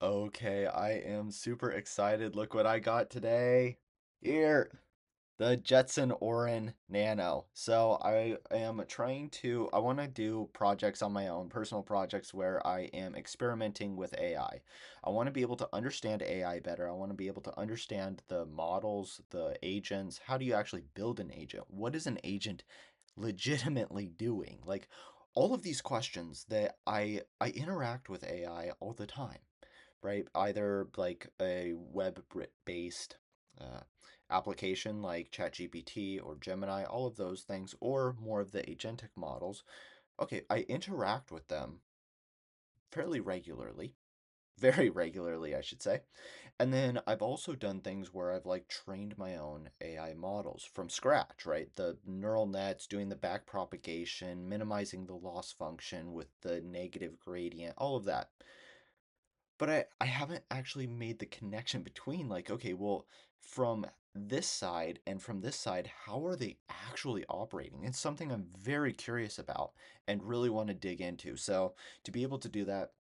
Okay, I am super excited. Look what I got today. Here, the JETSON ORIN NANO. So I want to do projects on my own, personal projects where I am experimenting with AI. I want to be able to understand AI better. I want to be able to understand the models, the agents. How do you actually build an agent? What is an agent legitimately doing? Like all of these questions that I interact with AI all the time, right? Either like a web based uh, application like ChatGPT or Gemini, all of those things, or more of the agentic models. Okay, I interact with them fairly regularly, very regularly, I should say. And then I've also done things where I've like trained my own AI models from scratch, right? The neural nets, doing the back propagation, minimizing the loss function with the negative gradient, all of that. But I haven't actually made the connection between like, okay, well, from this side and from this side, how are they actually operating? It's something I'm very curious about and really want to dig into. So to be able to do that,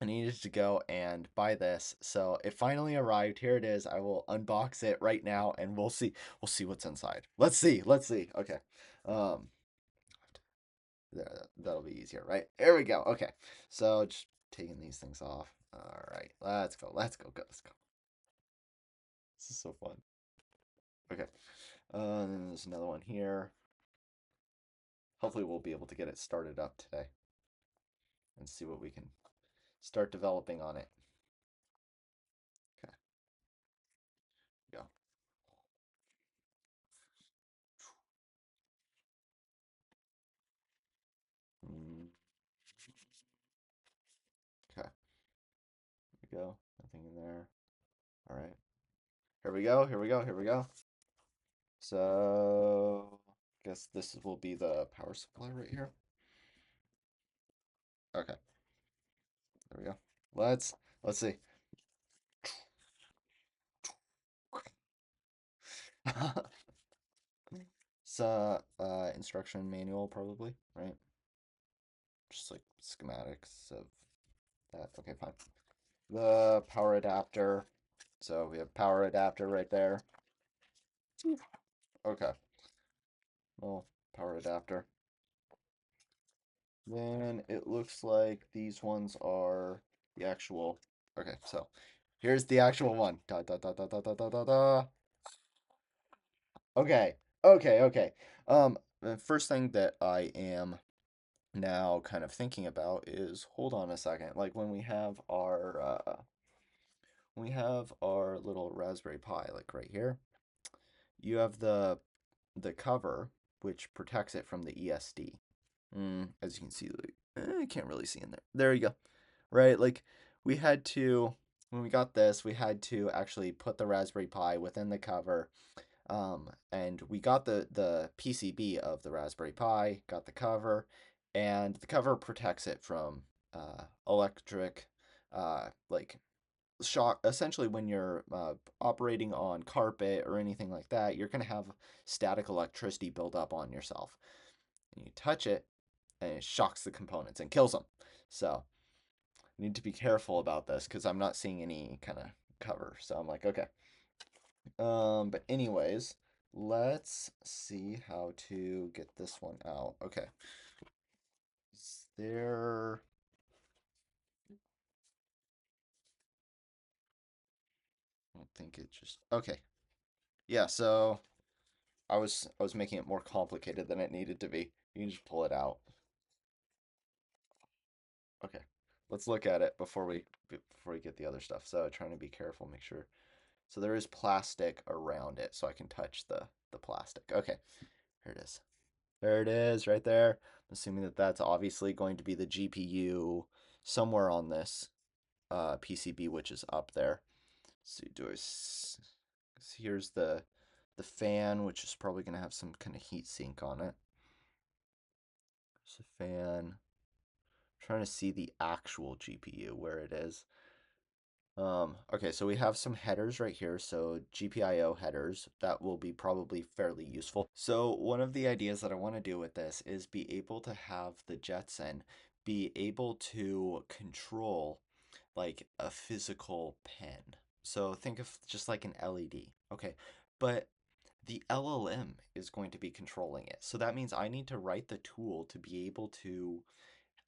I needed to go and buy this. So it finally arrived. Here it is. I will unbox it right now and we'll see what's inside. Let's see. Let's see. Okay. Um that'll be easier, right? There we go. Okay. So just taking these things off. All right. Let's go. Let's go. Go. Let's go. This is so fun. Okay. And then there's another one here. Hopefully we'll be able to get it started up today and see what we can start developing on it. Okay. Go. Mm, okay. Here we go. Nothing in there. All right. Here we go. Here we go. Here we go. So, I guess this will be the power supply right here. Okay. There we go. Let's see. So, instruction manual probably, right? Just like schematics of that. Okay, fine. The power adapter. So we have power adapter right there. Okay. Well, power adapter. Then it looks like these ones are the actual. Okay, so here's the actual one. Da da da da da da da da da. Okay, okay. The first thing that I am now kind of thinking about is hold on a second. Like when we have our little Raspberry Pi, like right here, you have the cover which protects it from the ESD. As you can see, like, I can't really see in there. There you go. Right, like we had to when we got this, we had to actually put the Raspberry Pi within the cover. And we got the PCB of the Raspberry Pi, got the cover, and the cover protects it from electric, like shock. Essentially, when you're operating on carpet or anything like that, you're gonna have static electricity build up on yourself, and you touch it, and it shocks the components and kills them. So I need to be careful about this because I'm not seeing any kind of cover. So I'm like, okay. But anyways, let's see how to get this one out. Okay. Is there I don't think it just okay. Yeah, so I was making it more complicated than it needed to be. You can just pull it out. Okay. Let's look at it before we get the other stuff. So trying to be careful, make sure. So there is plastic around it, so I can touch the plastic. Okay. Here it is. There it is, right there. I'm assuming that that's obviously going to be the GPU somewhere on this PCB, which is up there. So here's the fan, which is probably going to have some kind of heat sink on it. There's a fan. I'm trying to see the actual GPU where it is. Okay, so we have some headers right here. So GPIO headers, that will be probably fairly useful. So one of the ideas that I want to do with this is be able to have the JETSON be able to control like a physical pen. So think of just like an LED. Okay. But the LLM is going to be controlling it. So that means I need to write the tool to be able to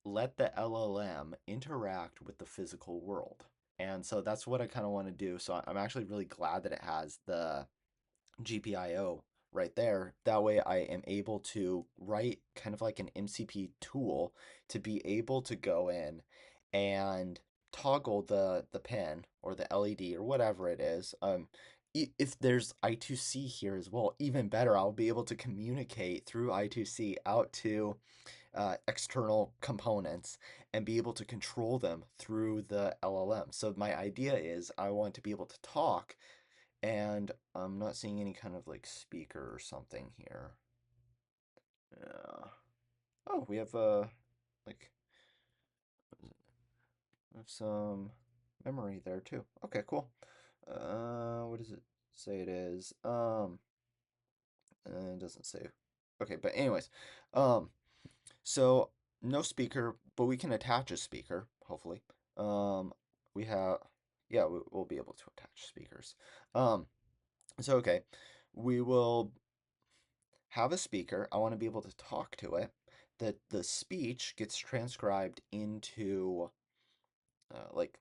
let the LLM interact with the physical world. And so that's what I kind of want to do. So I'm actually really glad that it has the GPIO right there. That way I am able to write kind of like an MCP tool to be able to go in and toggle the pen or the LED or whatever it is. If there's I2C here as well, even better, I'll be able to communicate through I2C out to external components and be able to control them through the LLM. So my idea is I want to be able to talk, and I'm not seeing any kind of like speaker or something here. Yeah. Oh, we have like we have some memory there too. Okay, cool. What does it say it is? It doesn't say. Okay, but anyways, um, so no speaker, but we can attach a speaker, hopefully. Um, we have, yeah, we'll be able to attach speakers. Um, so okay, we will have a speaker. I want to be able to talk to it. The speech gets transcribed into like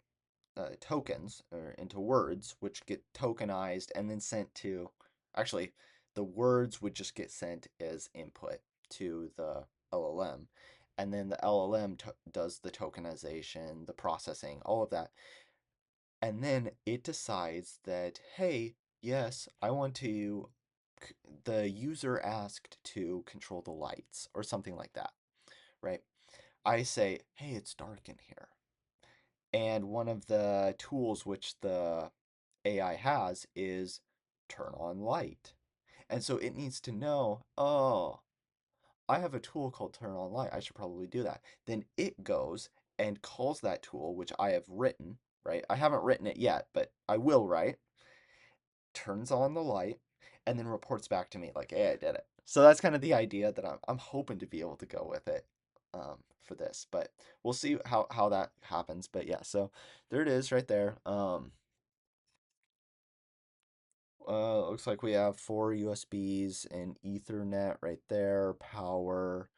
tokens or into words, which get tokenized and then sent to. Actually, the words would just get sent as input to the LLM, and then the LLM does the tokenization, the processing, all of that, and then it decides that, hey, yes, I want to. The user asked to control the lights or something like that, right? I say, hey, it's dark in here. And one of the tools which the AI has is turn on light. And so it needs to know, oh, I have a tool called turn on light. I should probably do that. Then it goes and calls that tool, which I have written, right? I haven't written it yet, but I will write, turns on the light, and then reports back to me like, hey, I did it. So that's kind of the idea that I'm hoping to be able to go with it for this, but we'll see how that happens. But yeah, so there it is right there. Looks like we have four USBs and Ethernet right there, power,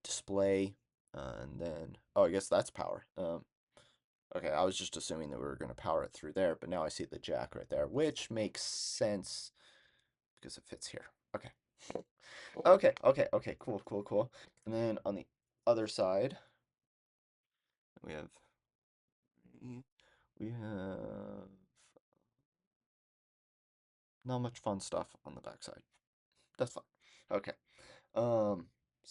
display, and then, oh, I guess that's power. Okay, I was just assuming that we were going to power it through there, but now I see the jack right there, which makes sense because it fits here. Okay. Okay, cool, cool, cool. And then on the other side, we have we have not much fun stuff on the back side. That's fine. Okay. So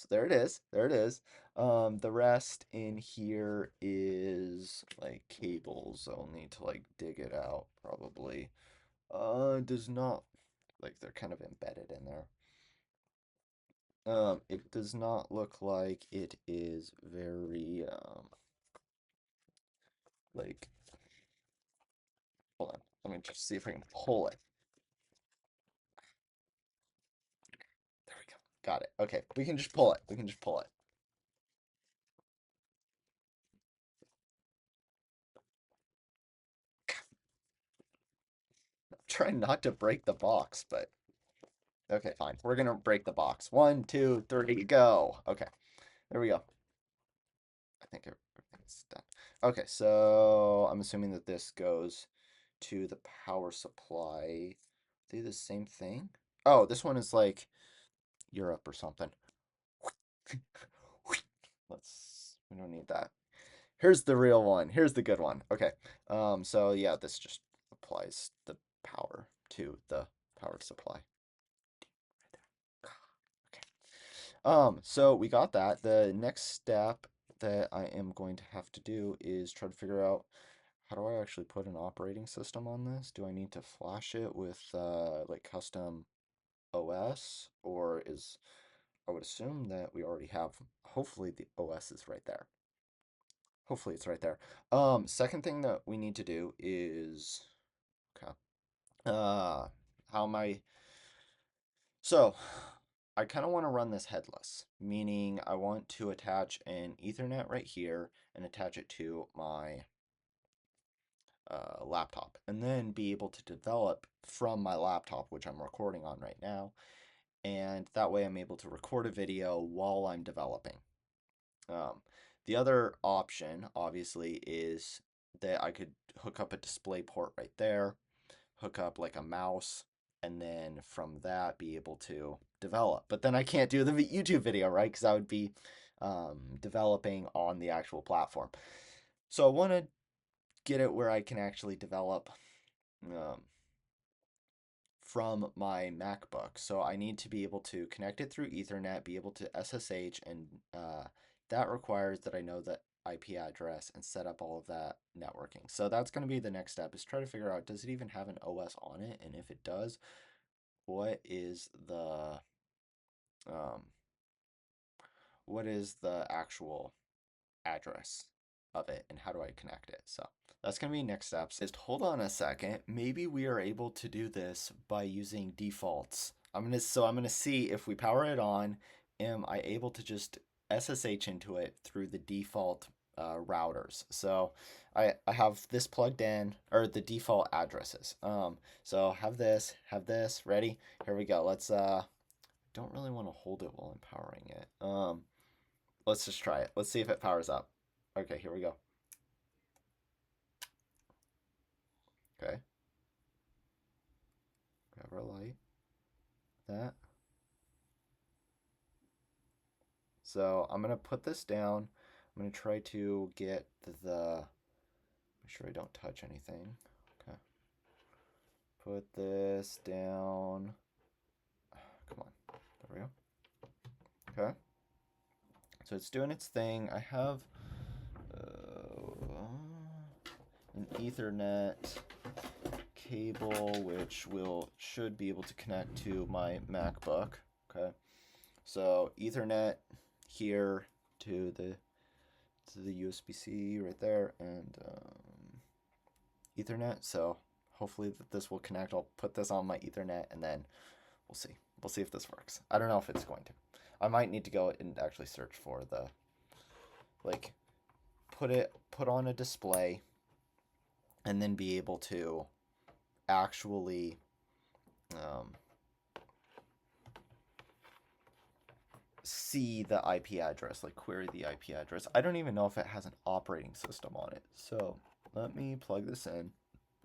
there it is. There it is. The rest in here is like cables. I'll need to like dig it out probably. It does not, like, they're kind of embedded in there. It does not look like it is very like, hold on. Let me just see if I can pull it. There we go. Got it. Okay, we can just pull it. We can just pull it. I'm trying not to break the box, but okay, fine. We're gonna break the box. One, two, three, go. Okay, there we go. I think everything's done. Okay, so I'm assuming that this goes to the power supply. Do the same thing? Oh, this one is like Europe or something. We don't need that. Here's the real one. Here's the good one. Okay. So yeah, this just applies the power to the power supply. Okay. So we got that. The next step that I am going to have to do is try to figure out how do I actually put an operating system on this? Do I need to flash it with like custom OS, or is I would assume that we already have, hopefully the OS is right there. Hopefully it's right there. Second thing that we need to do is, okay, how am I, so I kind of want to run this headless, meaning I want to attach an Ethernet right here and attach it to my laptop, and then be able to develop from my laptop, which I'm recording on right now. And that way I'm able to record a video while I'm developing. The other option, obviously, is that I could hook up a display port right there, hook up like a mouse, and then from that be able to develop. But then I can't do the YouTube video, right? Because I would be developing on the actual platform. So I want to get it where I can actually develop um, from my MacBook. So I need to be able to connect it through Ethernet, be able to SSH, and that requires that I know the IP address and set up all of that networking. So that's going to be the next step, is try to figure out, does it even have an OS on it? And if it does, what is um, the actual address of it, and how do I connect it? So that's going to be next steps. Just hold on a second. Maybe we are able to do this by using defaults. I'm gonna see if we power it on, am I able to just SSH into it through the default routers. So I have this plugged in, or the default addresses. So have this, ready? Here we go. Let's don't really want to hold it while I'm powering it. Let's just try it. Let's see if it powers up. Okay, here we go. Okay. Grab our light. That. So I'm going to put this down. I'm going to try to get make sure I don't touch anything. Okay. Put this down. Come on. There we go. Okay. So it's doing its thing. I have an Ethernet cable which should be able to connect to my MacBook. Okay. So Ethernet here to the USB-C right there, and Ethernet. So hopefully this will connect. I'll put this on my Ethernet, and then we'll see. We'll see if this works. I don't know if it's going to. I might need to go and actually search for the, like, put on a display, and then be able to actually see the IP address, like query the IP address. I don't even know if it has an operating system on it. So let me plug this in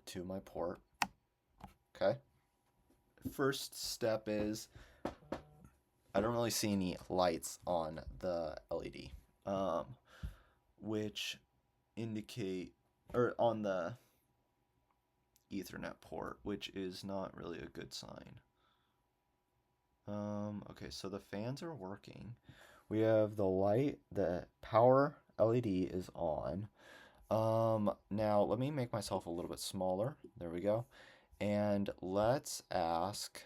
to my port. Okay. First step is, I don't really see any lights on the LED, which indicate, or on the Ethernet port, which is not really a good sign. Okay, so the fans are working. We have the light, the power LED is on. Now let me make myself a little bit smaller. There we go. And let's ask,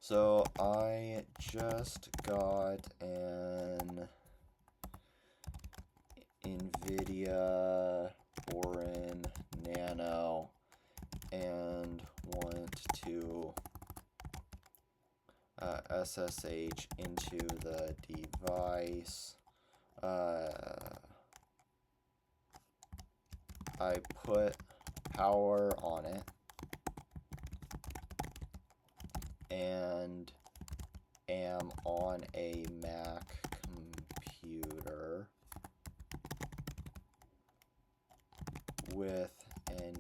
so I just got an Nvidia ORIN NANO and want to SSH into the device. I put power on it and am on a Mac computer with an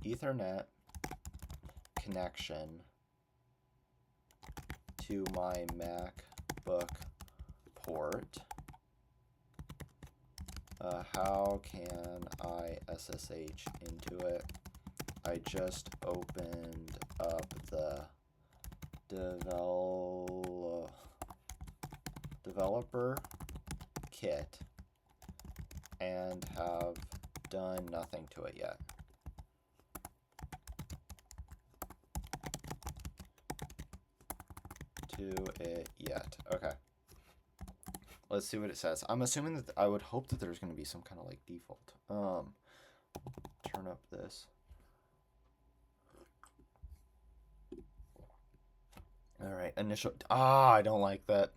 Ethernet connection to my MacBook port. How can I SSH into it? I just opened up the developer kit and have done nothing to it yet. Okay. Let's see what it says. I'm assuming that I would hope that there's going to be some kind of like default. Turn up this. All right, initial. I don't like that.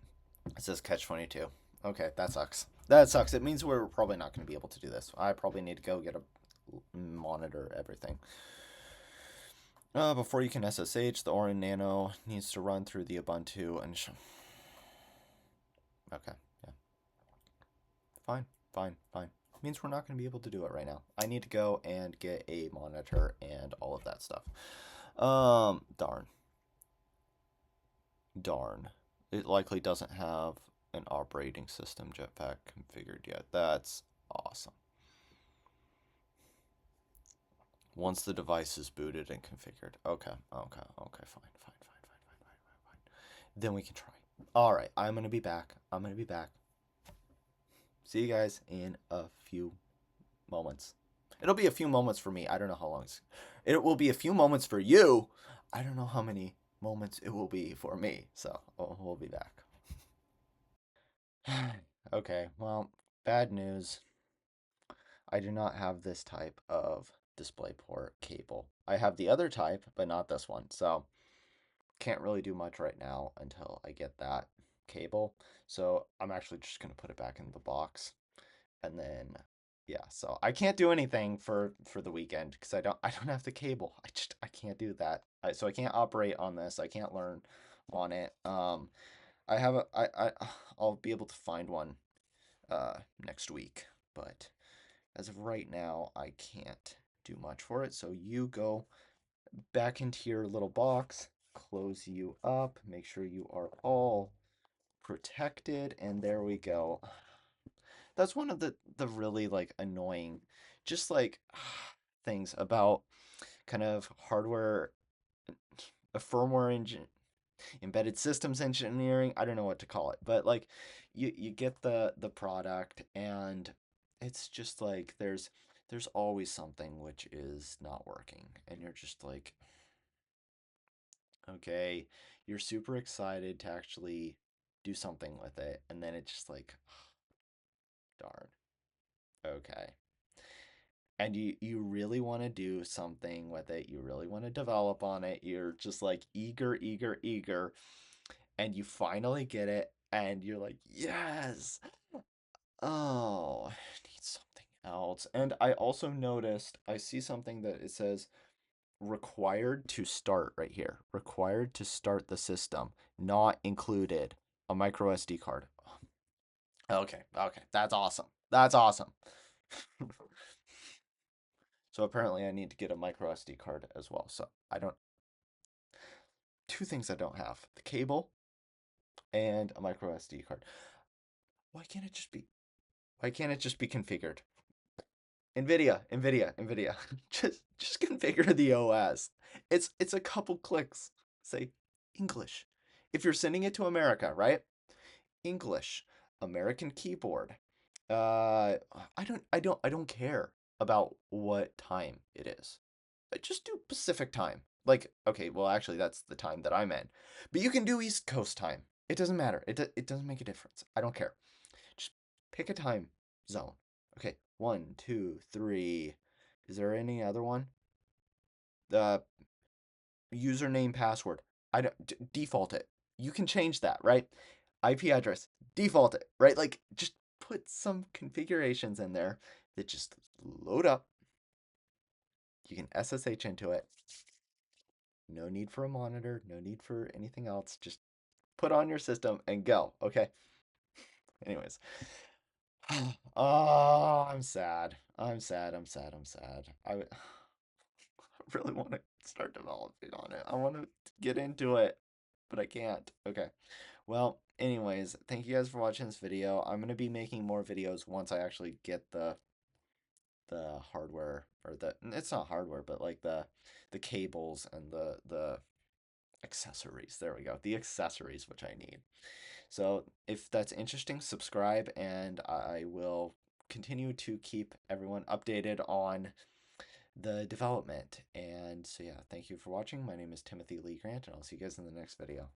It says catch 22. Okay, that sucks. That sucks. It means we're probably not going to be able to do this. I probably need to go get a monitor everything. Before you can SSH, the ORIN Nano needs to run through the Ubuntu and. Okay, yeah. Fine, fine, fine. Means we're not going to be able to do it right now. I need to go and get a monitor and all of that stuff. Darn. Darn. It likely doesn't have an operating system jetpack configured yet. That's awesome. Once the device is booted and configured. Okay, okay, okay, fine, fine, fine, fine, fine, fine, fine, fine. Then we can try. All right, I'm going to be back. I'm going to be back. See you guys in a few moments. It'll be a few moments for me. I don't know how long it will be a few moments for you. I don't know how many moments it will be for me. So we'll be back. Okay, well, bad news. I do not have this type of DisplayPort cable. I have the other type, but not this one. So can't really do much right now until I get that cable. So I'm actually just going to put it back in the box. And then yeah, so I can't do anything for the weekend because I don't have the cable. I can't do that. So I can't operate on this. I can't learn on it. I have I'll be able to find one next week, but as of right now, I can't do much for it. So you go back into your little box, close you up, make sure you are all protected, and there we go. That's one of the really like annoying just like things about kind of hardware, a firmware engine, embedded systems engineering. I don't know what to call it, but like you get the product and it's just like there's always something which is not working and you're just like, okay, you're super excited to actually do something with it and then it's just like darn. Okay. And you really want to do something with it, you really want to develop on it, you're just like eager, eager, eager, and you finally get it and you're like, yes. Oh, I need something else. And I also noticed, I see something that it says required to start right here, required to start the system, not included a micro SD card. Okay, okay, that's awesome, that's awesome. So apparently I need to get a micro SD card as well. So I don't, two things I don't have, the cable and a micro SD card. Why can't it just be, why can't it just be configured? Nvidia. Just configure the OS. It's a couple clicks. Say English. If you're sending it to America, right? English, American keyboard. I don't care about what time it is. Just do Pacific time. Like, okay, well, actually, that's the time that I'm in. But you can do East Coast time. It doesn't matter. It doesn't make a difference. I don't care. Just pick a time zone. Okay, 1, 2, 3. Is there any other one? The username, password. I don't default it. You can change that, right? IP address, default it, right? Like, just put some configurations in there that just load up. You can SSH into it. No need for a monitor, no need for anything else. Just put on your system and go, okay? Anyways. Oh, I'm sad. I'm sad. I'm sad. I'm sad. I really want to start developing on it. I want to get into it, but I can't. Okay. Well, anyways, thank you guys for watching this video. I'm going to be making more videos once I actually get the hardware or the it's not hardware, but like the cables and the accessories. There we go. The accessories which I need. So if that's interesting, subscribe and I will continue to keep everyone updated on the development. And so yeah, thank you for watching. My name is Timothy Lee Grant, and I'll see you guys in the next video.